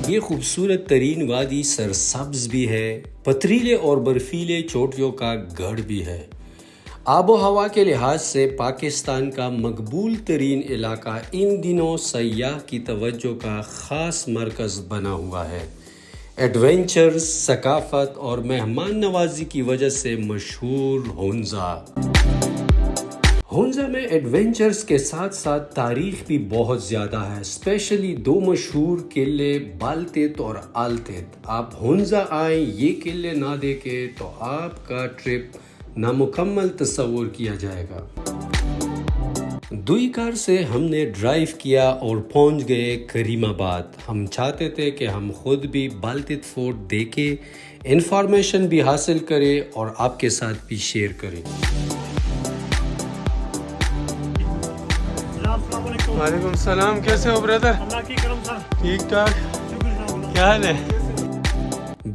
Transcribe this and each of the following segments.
یہ خوبصورت ترین وادی سرسبز بھی ہے، پتھریلے اور برفیلے چوٹیوں کا گڑھ بھی ہے۔ آب و ہوا کے لحاظ سے پاکستان کا مقبول ترین علاقہ ان دنوں سیاح کی توجہ کا خاص مرکز بنا ہوا ہے۔ ایڈونچر، ثقافت اور مہمان نوازی کی وجہ سے مشہور ہونزا میں ایڈونچرز کے ساتھ ساتھ تاریخ بھی بہت زیادہ ہے، اسپیشلی دو مشہور قلعے بالتیت اور آلتیت۔ آپ ہونزا آئیں، یہ قلعے نہ دیکھیں تو آپ کا ٹرپ نامکمل تصور کیا جائے گا۔ دوئی کار سے ہم نے ڈرائیو کیا اور پہنچ گئے کریم آباد۔ ہم چاہتے تھے کہ ہم خود بھی بالتیت فورٹ دیکھیں، انفارمیشن بھی حاصل کریں اور آپ کے ساتھ بھی شیئر کریں۔ وعلیکم السلام، کیسے ہو بردر؟ اللہ کی کرم سر، ٹھیک ٹھاک، کیا حال ہے؟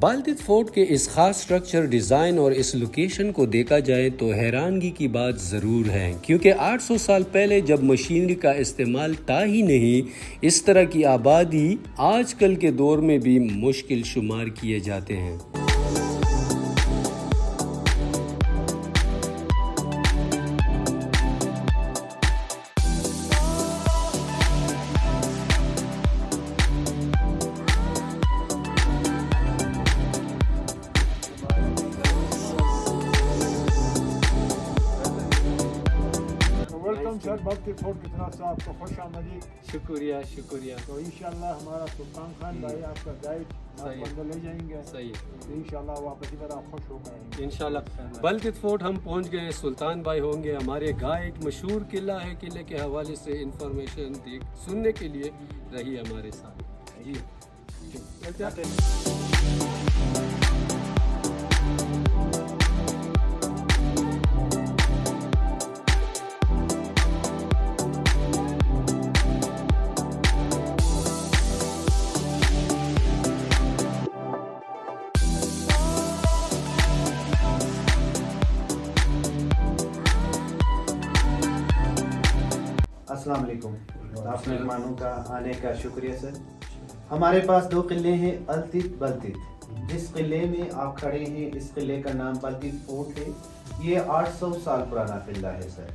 بالتیت فورٹ کے اس خاص سٹرکچر ڈیزائن اور اس لوکیشن کو دیکھا جائے تو حیرانگی کی بات ضرور ہے، کیونکہ 800 سال پہلے جب مشینری کا استعمال تھا ہی نہیں، اس طرح کی آبادی آج کل کے دور میں بھی مشکل شمار کیے جاتے ہیں۔ ویلکم سر، بالتیت فورٹ کی طرف سے آپ کو خوش آمدید۔ شکریہ شکریہ۔ تو انشاءاللہ ہمارا سلطان خان بھائی آپ کا گائیڈ آپ کو لے جائیں گے، صحیح، تو انشاءاللہ واپسی پر آپ خوش ہو گئے انشاءاللہ۔ بالتیت فورٹ ہم پہنچ گئے، سلطان بھائی ہوں گے ہمارے گائیڈ۔ مشہور قلعہ ہے، قلعے کے حوالے سے انفارمیشن سننے کے لیے رہی ہمارے ساتھ۔ جی السلام علیکم، آپ مہمانوں کا آنے کا شکریہ سر۔ ہمارے پاس دو قلعے ہیں، التیت بالتیت۔ جس قلعے میں آپ کھڑے ہیں اس قلعے کا نام بالتیت فورٹ ہے۔ یہ 800 سال پرانا قلعہ ہے سر۔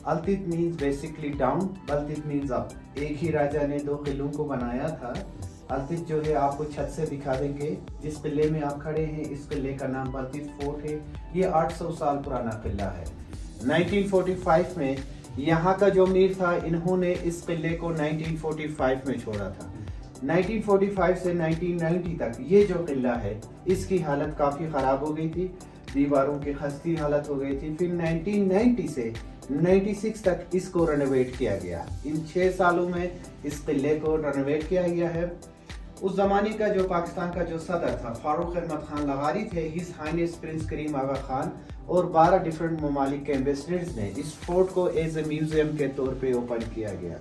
التیت مینز بیسکلی ڈاؤن، بالتیت مینز اپ۔ ایک ہی راجہ نے دو قلعوں کو بنایا تھا۔ التیت جو ہے آپ کو چھت سے دکھا دیں گے۔ جس قلعے میں آپ کھڑے ہیں اس قلعے کا نام بالتیت فورٹ ہے۔ یہ 800 سال پرانا قلعہ ہے۔ 1945 میں یہاں کا جو امیر تھا، انہوں نے اس قلعے کو 1945 میں چھوڑا تھا۔ 1945 سے 1990 تک یہ جو قلعہ ہے اس کی حالت کافی خراب ہو گئی تھی، دیواروں کی خستی حالت ہو گئی تھی۔ پھر 1990 سے 96 تک اس کو رینوویٹ کیا گیا۔ ان 6 سالوں میں اس قلعے کو رینوویٹ کیا گیا ہے۔ اس زمانے کا جو پاکستان کا جو صدر تھا فاروق احمد خان لغاری تھے، His Highness Prince Karim Aga Khan اور 12 ڈیفرنٹ ممالک کے ایمبیسڈرز نے اس فورٹ کو ایز اے میوزیم کے طور پہ اوپن کیا گیا۔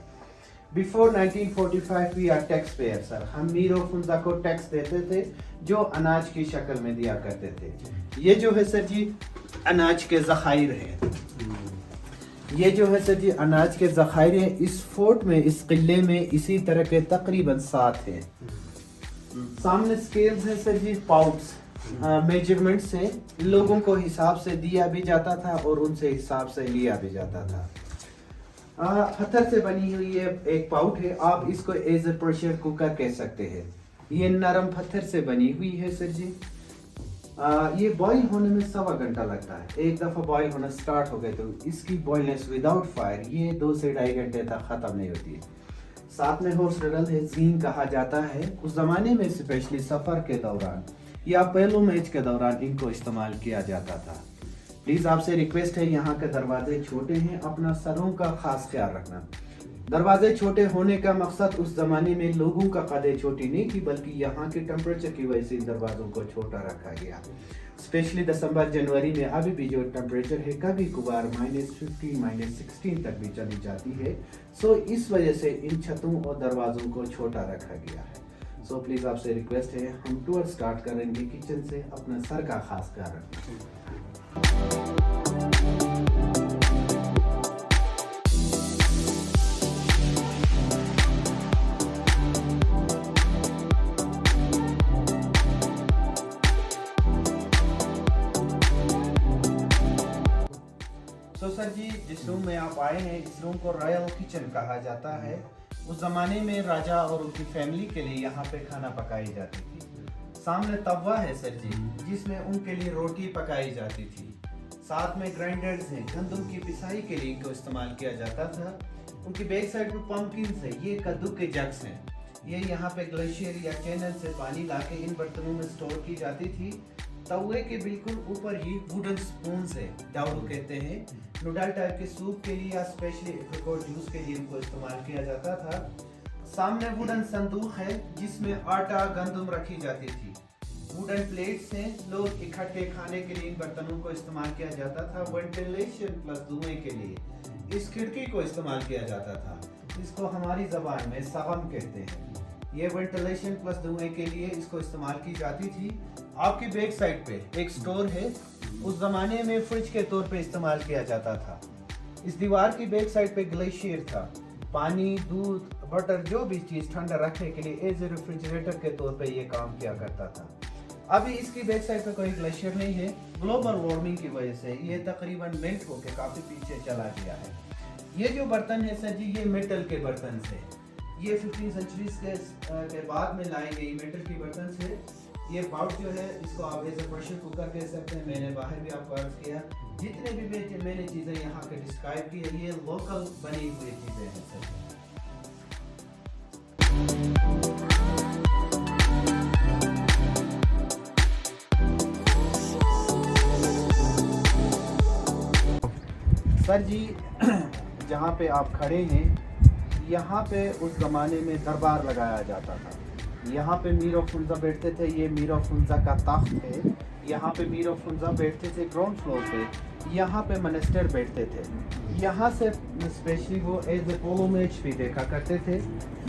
Before 1945 we are taxpayer sir. ہم میر آف ہونزا کو ٹیکس دیتے تھے جو اناج کی شکل میں دیا کرتے تھے۔ یہ جو ہے سر جی اناج کے ذخائر ہیں، یہ جو ہے سر جی اناج کے ذخائر ہیں۔ اس فورٹ میں، اس قلعے میں اسی طرح کے تقریباً 7 ہیں۔ سامنے سکیلز ہیں سر جی، پاؤٹس، میجرمنٹ سے لوگوں کو حساب سے دیا بھی جاتا تھا اور ان سے حساب سے لیا بھی جاتا تھا۔ پتھر سے بنی ہوئی ایک پاؤٹ ہے، آپ اس کو ایز اے پریشر کوکر کہہ سکتے ہیں۔ یہ نرم پتھر سے بنی ہوئی ہے سر جی۔ یہ بوائل ہونے میں 1.25 گھنٹہ لگتا ہے۔ ایک دفعہ بوائل ہونا سٹارٹ ہو گئے تو اس کی بوائلنس وداؤٹ فائر یہ 2 سے 2.5 گھنٹے تک ختم نہیں ہوتی ہے۔ ساتھ میں ہارس ریڈل ہے، زین کہا جاتا ہے۔ اس زمانے میں اسپیشلی سفر کے دوران یا پہلو میچ کے دوران ان کو استعمال کیا جاتا تھا۔ پلیز آپ سے ریکویسٹ ہے، یہاں کے دروازے چھوٹے ہیں، اپنا سروں کا خاص خیال رکھنا۔ دروازے چھوٹے ہونے کا مقصد اس زمانے میں لوگوں کا قد چھوٹی نہیں تھی، بلکہ یہاں کے ٹیمپریچر کی وجہ سے ان دروازوں کو چھوٹا رکھا گیا۔ اسپیشلی دسمبر جنوری میں ابھی بھی جو ٹیمپریچر ہے کبھی کبھار -15 -16 تک بھی چلی جاتی ہے۔ سو اس وجہ سے ان چھتوں اور دروازوں کو چھوٹا رکھا گیا ہے۔ سو پلیز آپ سے ریکویسٹ ہے، ہم ٹور سٹارٹ کریں گے کچن سے، اپنا سر کا خاص خیال رکھیں۔ में आप आए हैं, इस रूम को रॉयल किचन कहा जाता है। उस ज़माने में राजा और उनकी फैमिली के लिए यहाँ पे खाना पकाई जाती थी। सामने तवा है सर जी, जिसमें उनके लिए रोटी पकाई जाती थी। साथ में ग्राइंडर्स हैं, गंदम की पिसाई के लिए इनको इस्तेमाल किया जाता था। उनकी बैक साइड में पंपकिन्स है, ये कद्दू के जग्स हैं। ये यहाँ पे ग्लेशियर या चैनल से पानी लाके इन बर्तनों में स्टोर की जाती थी। तवे के बिल्कुल ऊपर ही वुडन स्पून है, डाउडू कहते हैं, नूडल टाइप के सूप के लिए या स्पेशली एप्रिकॉट जूस के लिए इनको इस्तेमाल किया जाता था। सामने वुडन संदूक है जिसमें आटा गंदम रखी जाती थी। वुडन प्लेट्स हैं, लोग इकट्ठे खाने के लिए इन बर्तनों को इस्तेमाल किया जाता था। वेंटिलेशन प्लस धुएं के लिए इस खिड़की को इस्तेमाल किया जाता था, इसको हमारी ज़बान में सगम कहते हैं। ये वेंटिलेशन प्लस धुएं के लिए इसको इस्तेमाल की जाती थी। आपकी बैक साइड पे एक स्टोर है, उस ज़माने में फ्रिज के तौर पे इस्तेमाल किया जाता था। इस दीवार की बैक साइड पे ग्लेशियर था, पानी, दूध, बटर, जो भी चीज़ ठंडा रखने के लिए एज ए रेफ्रिजरेटर के तौर पे ये काम किया करता था। अभी इसकी बैक साइड पे कोई ग्लेशियर नहीं है, ग्लोबल वार्मिंग की वजह से ये तकरीबन मेल्ट होकर काफ़ी पीछे चला गया है। ये जो बर्तन है सर जी, ये मेटल के बर्तन से, ये 15 सेंचुरीज के बाद में लाई गई मेटल की बर्तन से। ये पाउट जो है, इसको आप एज ए प्रेशर कुकर कह सकते हैं। मैंने बाहर भी आपको अर्ज किया, जितने भी मैंने चीज़ें यहाँ पे डिस्क्राइब की है, ये लोकल बनी हुई चीज़ें हैं सर। सर जी, जहाँ पे आप खड़े हैं, यहाँ पे उस ज़माने में दरबार लगाया जाता था। यहाँ पे मीर ऑफ फुंजा बैठते थे, ये मीर ऑफ फुंजा का तख्त है। यहाँ पे मीर ऑफ फुंजा बैठते थे ग्राउंड फ्लोर पे, यहाँ पे मिनिस्टर बैठते थे। यहाँ से स्पेशली वो एज ए पोलो मैच भी देखा करते थे।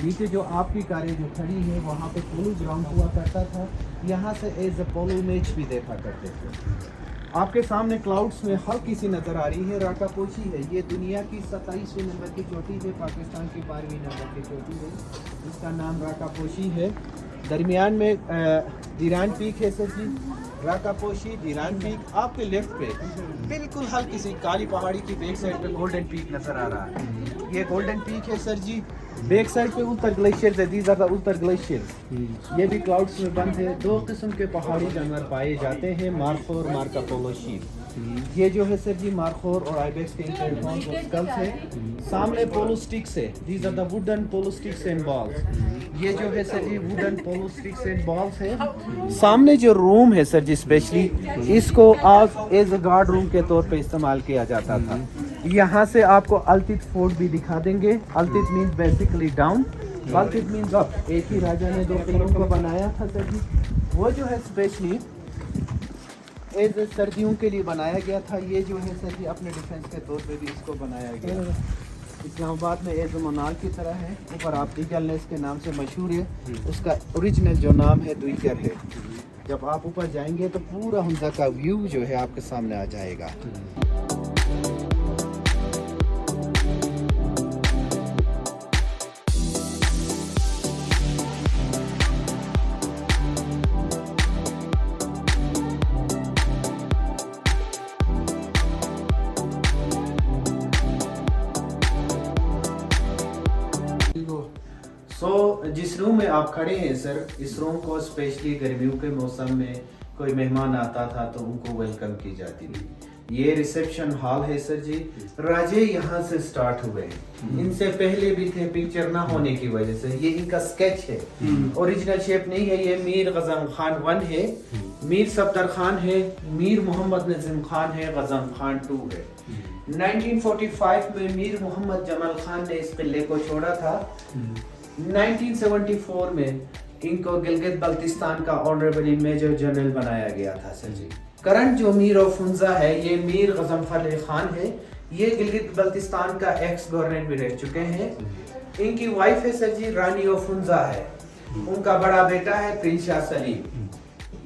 नीचे जो आपकी कारें जो खड़ी है, वहाँ पे पोलो ग्राउंड हुआ करता था, यहाँ से एज ए पोलो मैच भी देखा करते थे। आपके सामने क्लाउड्स में हल्की सी नज़र आ रही है राका पोशी है। ये दुनिया की 27वें नंबर की चोटी है, पाकिस्तान की 12वीं नंबर की चोटी है, इसका नाम राका पोशी है। दरमियान में दीरान पीक है सर जी, राका पोशी, दीरान पीक। आपके लेफ्ट पे बिल्कुल हल्की सी काली पहाड़ी की बैक साइड पे गोल्डन पीक नज़र आ रहा है, ये गोल्डन पीक है सर जी। बैक साइड पे उत्तर ग्लेशियर है, these are the Ultar glacier. ये भी क्लाउड्स में बंद है। दो किस्म के पहाड़ी जानवर पाए जाते हैं, मार्खोर और मार्का पोलो शीप। ये जो है सर जी मार्खोर और आइबेक्स के स्कल्स है। सामने पोलो स्टिक्स है, these are the wooden polo sticks and balls. ये जो है सर जी wooden polo sticks and balls है। सामने जो रूम है सर जी, स्पेशली इसको आज एज अ गार्ड रूम के तौर पे इस्तेमाल किया जाता था। यहाँ से आपको अल्तित फोर्ट भी दिखा देंगे। Altit means basically down, Altit means up. एक ही राजा ने 2 किलों को बनाया था सर जी, वो जो है स्पेशली एज सर्दियों के लिए बनाया गया था। ये जो है सर जी अपने डिफेंस के तौर पे भी इसको बनाया गया। इस्लामाबाद में एज मोनाल की तरह है, ऊपर आप ईगल नेस के नाम से मशहूर है, उसका ओरिजिनल जो नाम है दुईकर है। जब आप ऊपर जाएंगे तो पूरा हमजा का व्यू जो है आपके सामने आ जाएगा। जिस रूम में आप खड़े हैं सर, इस रूम को स्पेशली गर्मियों के मौसम में कोई मेहमान आता था तो उनको वेलकम की जाती थी। ये रिसेप्शन हॉल है सर जी। राजे यहाँ से स्टार्ट हुए हैं, इनसे पहले भी थे, पिक्चर ना होने की वजह से ये इनका स्केच है, ओरिजिनल शेप नहीं है। ये मीर गज़म खान 1 है, मीर सफदर खान है, मीर मोहम्मद नजीम खान है, गज़म खान 2 है। 1945 में मीर मोहम्मद जमाल खान ने इस किले को छोड़ा था। 1974 में इनको गिलगित बल्तिस्तान का ऑनरेबल मेजर जनरल बनाया गया था सर जी। करंट जो मीर ऑफ फुंजा है, ये मीर गज़नफर अली खान है। ये गिलगित बल्तिस्तान का एक्स गवर्नर भी रह चुके हैं। इनकी वाइफ है सर जी रानी ऑफ फुंजा है, उनका बड़ा बेटा है प्रिंस शाह सलीम।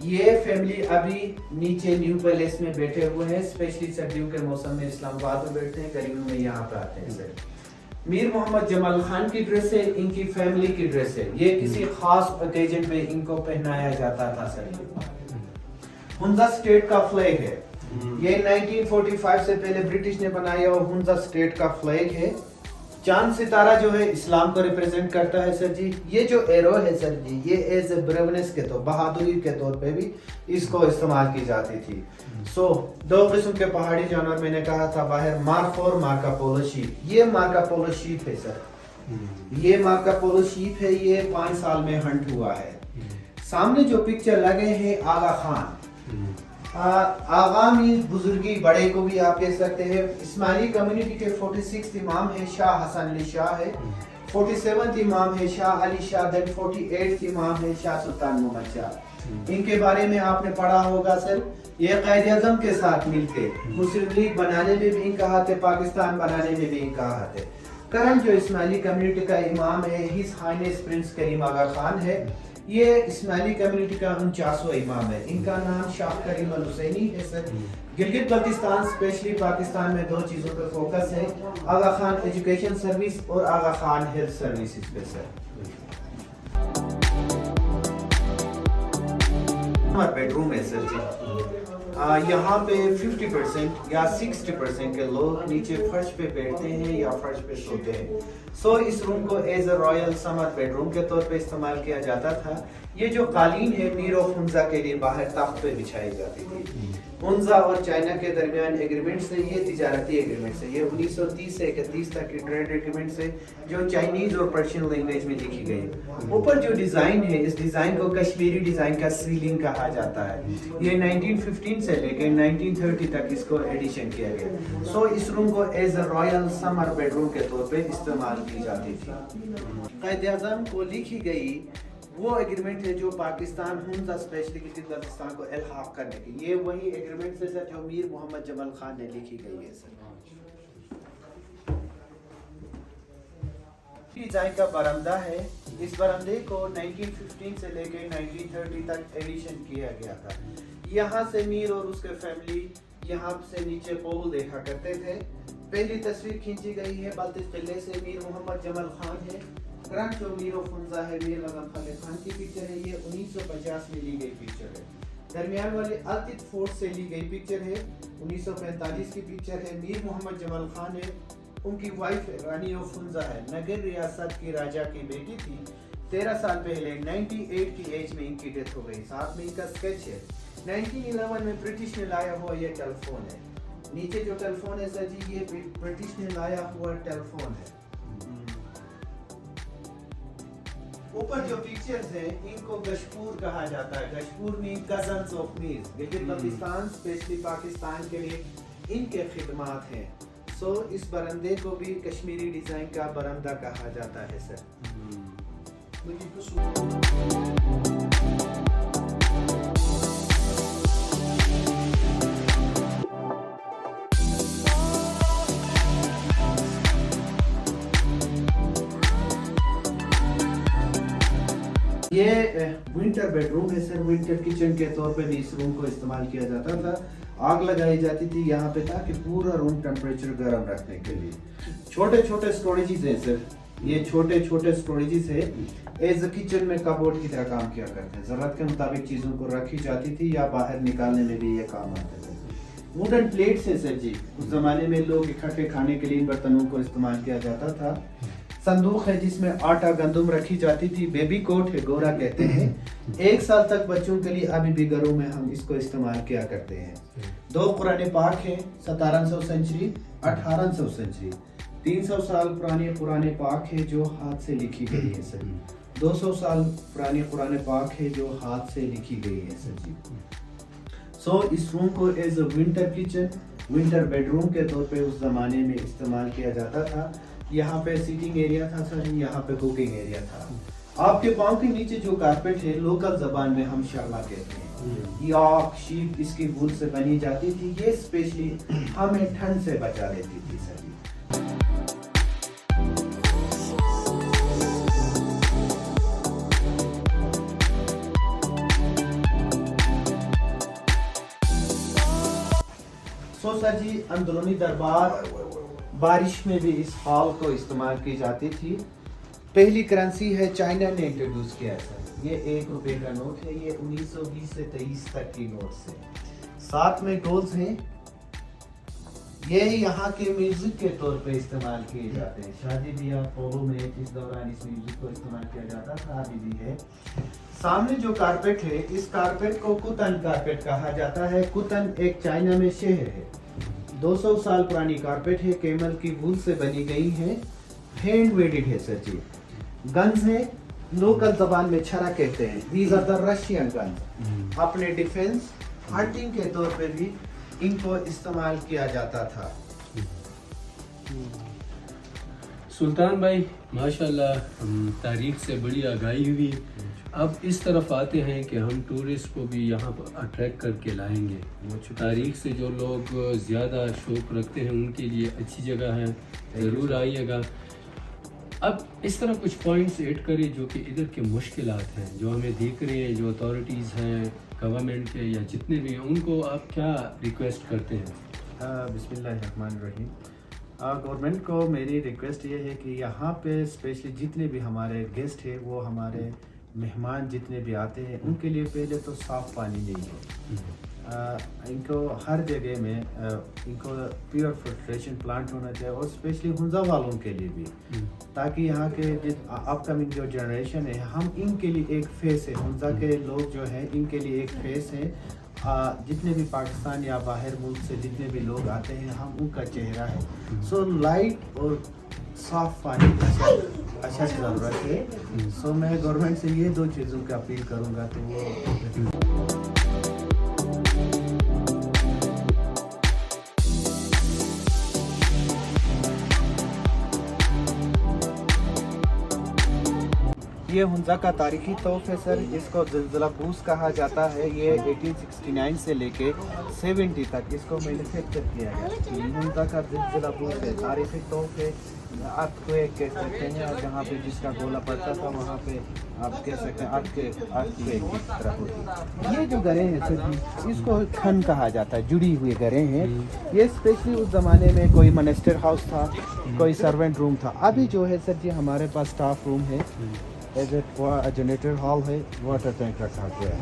ये फैमिली अभी नीचे न्यू पैलेस में बैठे हुए हैं, स्पेशली सर्दियों के मौसम में इस्लामाबाद में बैठते हैं, गर्मियों में यहाँ पर आते हैं सर। मीर मोहम्मद जमाल खान की ड्रेस है, इनकी फैमिली की ड्रेस है। ये किसी खास ओकेजन पे इनको पहनाया जाता था सर। हुंजा स्टेट का फ्लैग है, یہ 1945 سے پہلے برٹش نے بنایا اور ہنزا اسٹیٹ کا فلیگ ہے. چاند ستارہ جو ہے اسلام کو ریپرزینٹ کرتا ہے سر جی. یہ جو ایرو ہے سر جی یہ ایز اے بریونس کے طور بہادری کے طور پہ بھی اس کو استعمال کی جاتی تھی. سو دو قسم کے پہاڑی جانور میں نے کہا تھا باہر، مارکو اور مارکا پولو شیپ. یہ مارکا پولو شیپ ہے سر، یہ مارکا پولو شیپ ہے، یہ 5 سال میں ہنٹ ہوا ہے. سامنے جو پکچر لگے ہیں آغا خان، آغا میں بزرگی بڑے کو بھی آپ کہہ سکتے ہیں. اسماعیلی کمیونٹی کے 46 امام ہے شاہ حسن علی شاہ ہے، 47 امام ہے شاہ علی شاہ، دین 48 امام ہے شاہ سلطان محمد شاہ. ان کے بارے میں آپ نے پڑھا ہوگا سر. یہ قائد اعظم کے ساتھ مل کے مسلم لیگ بنانے میں بھی ان کا ہاتھ ہے، پاکستان بنانے میں بھی ان کا ہاتھ ہے. کرنٹ جو اسماعیلی کمیونٹی کا امام ہے his Highness Prince Karim Aga Khan ہے. یہ اسماعیلی کمیونٹی کا 49واں امام ہے. ان کا نام شاہ کریم الحسینی ہے سر. گلگت بلتستان اسپیشلی پاکستان میں 2 چیزوں پہ فوکس ہے، آغا خان ایجوکیشن سروس اور آغا خان ہیلتھ سروسز پہ سر. ہمارا بیڈ روم ہے سر جی. یہاں پہ 50% یا 60% کے لوگ نیچے فرش پہ بیٹھتے ہیں یا فرش پہ سوتے ہیں. سو اس روم کو as a royal summer bedroom کے طور پہ استعمال کیا جاتا تھا. یہ جو قالین ہے میر آف ہنزا کے لیے باہر تخت پہ بچھائی جاتی تھی. ہنزا اور چائنا کے درمیان ایگریمنٹ سے، یہ تجارتی ایگریمنٹ سے، یہ 1930 سے 31 تک کی ٹریڈ ایگریمنٹ سے جو چائنیز اور پرشین لینگویج میں لکھی گئی. اوپر جو ڈیزائن ہے اس ڈیزائن کو کشمیری ڈیزائن کا سیلنگ کہا جاتا ہے. یہ 1915 سے لے کے 1930 تک اس کو ایڈیشن کیا گیا. سو اس روم کو as a royal summer bedroom کے طور پہ استعمال کی جاتی تھی. قائد اعظم کو لکھی گئی وہ ایگریمنٹ ہے جو پاکستان ہنزا اسپیشلی گلگت بلتستان کو الحاق کرنے کی، یہ وہی ایگریمنٹ ہے سر جو میر محمد جمال خان نے لکھی گئی ہے سر. ڈیزائن کا برآمدہ ہے. اس برآمدے کو 1915 سے لے کے 1930 تک ایڈیشن کیا گیا تھا. یہاں سے میر اور اس کے فیملی یہاں سے نیچے پول دیکھا کرتے تھے. پہلی تصویر کھینچی گئی ہے بلتست قلعے سے، میر محمد جمال خان ہے. کرنٹ جو میر آف ہنزا ہے میر غلام خالد خان کی پکچر ہے، یہ 1950 میں لی گئی پکچر ہے. درمیان والے التت فورٹ سے لی گئی پکچر ہے، 1945 کی پکچر ہے. میر محمد جمال خان ہے، ان کی وائف رانی آف ہنزا ہے، نگر ریاست کی راجہ کی بیٹی تھی. 13 سال پہلے 98 کی ایج میں ان کی ڈیتھ ہو گئی. ساتھ میں ان کا اسکیچ ہے. 1911 میں برٹش نے لایا ہوا یہ ٹیلی فون ہے. نیچے جو ٹیلی فون ہے سر جی یہ برٹش نے لایا ہوا ٹیلی فون ہے. اوپر جو پکچرز ہیں ان کو گشپور کہا جاتا ہے. گشپور میں cousins of Mir, Gilgit Baltistan specially Pakistan کے لیے ان کے خدمات ہیں. سو اس برندے کو بھی کشمیری ڈیزائن کا برندہ کہا جاتا ہے سر. یہ ونٹر بیڈ روم ہے سر. ونٹر کچن کے طور پہ بھی اس روم کو استعمال کیا جاتا تھا. آگ لگائی جاتی تھی یہاں پہ تاکہ پورا روم ٹیمپریچر گرم رکھنے کے لیے. چھوٹے چھوٹے سٹوریجز ہیں سر، یہ چھوٹے چھوٹے سٹوریجز ہیں. ایز اے کچن میں کبورڈ کی طرح کام کیا کرتے ہیں. ضرورت کے مطابق چیزوں کو رکھی جاتی تھی یا باہر نکالنے میں بھی یہ کام آتے تھے. ووڈن پلیٹس ہے سر جی. اس زمانے میں لوگ اکٹھے کھانے کے لیے ان برتنوں کو استعمال کیا جاتا تھا. صندوق ہے جس میں آٹا گندم رکھی جاتی تھی. بیبی کوٹ ہے، گورا کہتے ہیں. 1 سال تک بچوں کے لیے ابھی بھی گھروں میں ہم اس کو استعمال کیا کرتے ہیں. 2 قرآن پاک ہے، 1700 سنچری 1800 سنچری. 300 سال پرانی قرآن پاک ہے جو ہاتھ سے لکھی گئی ہے سر. 200 سال پرانی قرآن پاک ہے جو ہاتھ سے لکھی گئی ہے سر جی. سو اس روم کو as a winter kitchen, winter bedroom کے طور پہ اس زمانے میں استعمال کیا جاتا تھا. یہاں پہ سیٹنگ ایریا تھا سر، یہاں پہ کوکنگ ایریا تھا. آپ کے پاؤں کے نیچے جو کارپیٹ ہے لوکل زبان میں ہم شرما کہتے ہیں. یاک شیپ اس کی وول سے بنی جاتی تھی. یہ اسپیشلی ہمیں ٹھنڈ سے بچا لیتی تھی سر. سو سر جی اندرونی دربار بارش میں بھی اس ہال کو استعمال کی جاتی تھی. پہلی کرنسی ہے چائنا نے انٹروڈیوس کیا سر. یہ 1 روپے کا نوٹ ہے. یہ 1920 سے 23 تک کی نوٹ سے. साथ में डोल्स हैं, ये यहाँ के म्यूजिक के तौर पे इस्तेमाल किए जाते हैं। शादी ब्याह फोटो में इस दौरान इस म्यूजिक को इस्तेमाल किया जाता था, अभी भी है। सामने जो कारपेट है, इस कारपेट को कुतन कारपेट कहा जाता है। कुतन एक चाइना में शहर है। 200 साल पुरानी कारपेट है, कैमल की वूल से बनी गई है, हैंड वेडेड है सर जी। गन्स है, लोकल जबान में छरा कहते हैं। These are the Russian guns. अपने डिफेंस हंटिंग के तौर पे भी इनको इस्तेमाल किया जाता था। सुल्तान भाई माशाल्लाह तारीख से बड़ी आगाही हुई। अब इस तरफ आते हैं कि हम टूरिस्ट को भी यहाँ पर अट्रैक्ट करके लाएंगे। तारीख से जो लोग ज़्यादा शौक़ रखते हैं उनके लिए अच्छी जगह है, ज़रूर आइएगा। अब इस तरह कुछ पॉइंट्स ऐड करें जो कि इधर के मुश्किलात हैं, जो हमें देख रहे हैं, जो अथॉरिटीज़ हैं गवर्नमेंट के या जितने भी हैं, उनको आप क्या रिक्वेस्ट करते हैं? बिस्मिल्लाहिर्रहमानिर्रहीम। गवर्नमेंट को मेरी रिक्वेस्ट ये है कि यहाँ पे स्पेशली जितने भी हमारे गेस्ट हैं, वो हमारे मेहमान जितने भी आते हैं, उनके लिए पहले तो साफ़ पानी नहीं है। इनको हर जगह में इनको प्योर फिल्ट्रेशन प्लांट होना चाहिए, और स्पेशली हुंजा वालों के लिए भी, ताकि यहाँ के अपकमिंग जो जनरेशन है, हम इनके लिए एक फेस है। हुंजा के लोग जो हैं, इनके लिए एक फेस है। जितने भी पाकिस्तान या बाहर मुल्क से जितने भी लोग आते हैं, हम उनका चेहरा है। सो लाइट और साफ पानी अच्छा ज़रूरत है। सो मैं गवर्नमेंट से ये दो चीज़ों की अपील करूँगा, तो वो ये हुंजा का तारीखी तोहफ़ है सर। इसको ज़िलज़िला बूस कहा जाता है। ये 1869 से लेके 70 तक इसको मैन्युफैक्चर किया गया। ये हुंजा का ज़िलज़िला बूस है, तारीखी तोहफ़ है। अर्थक्वेक कह सकते हैं, और जहाँ पे जिसका गोला पड़ता था वहाँ पे आप कह सकते हैं अर्थक्वेक की तरह होती। ये जो घरें हैं सर जी, इसको खन कहा जाता है, जुड़ी हुई घरें हैं। ये स्पेशली उस ज़माने में कोई मनेस्टर हाउस था, कोई सर्वेंट रूम था। अभी जो है सर जी हमारे पास स्टाफ रूम है, जनरेटर हॉल है, वाटर टैंक रखा गया है।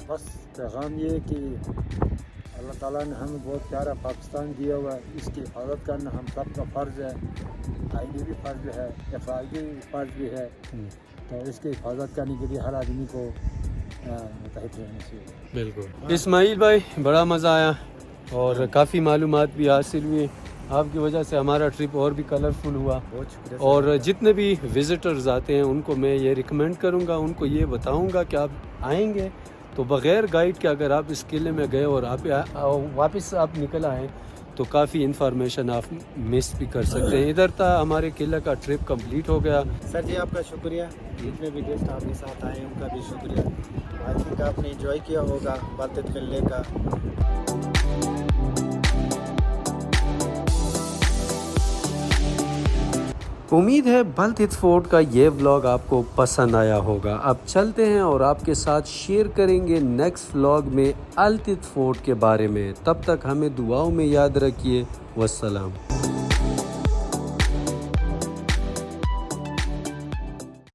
बस पैगाम ये कि अल्लाह ताला ने हमें बहुत प्यारा पाकिस्तान दिया हुआ है, इसकी हिफाजत करना हम सबका फ़र्ज़ है। आईनी भी फ़र्ज़ है, अखलाकी भी फ़र्ज़ भी है। तो इसकी हिफाजत करने के लिए हर आदमी को मुतहद रहना चाहिए। बिल्कुल इस्माइल भाई, बड़ा मज़ा आया और काफ़ी मालूमात भी हासिल हुई। आपकी वजह से हमारा ट्रिप और भी कलरफुल हुआ। बहुत शुक्रिया। और जितने भी विज़िटर्स आते हैं उनको मैं ये रिकमेंड करूँगा, उनको ये बताऊँगा कि आप आएंगे तो बग़ैर गाइड के अगर आप इस किले में गए और आप वापस आप निकल आए तो काफ़ी इन्फॉर्मेशन आप मिस भी कर सकते हैं। इधर था हमारे किले का ट्रिप कंप्लीट हो गया। सर जी आपका शुक्रिया, जितने भी गेस्ट आपके साथ आए उनका भी शुक्रिया। आई थिंक आपने एंजॉय किया होगा बालतीत किले का। उम्मीद है बालतीत फोर्ट का ये व्लॉग आपको पसंद आया होगा। अब चलते हैं और आपके साथ शेयर करेंगे नेक्स्ट व्लॉग में बालतीत फोर्ट के बारे में। तब तक हमें दुआओं में याद रखिए। वस्सलाम।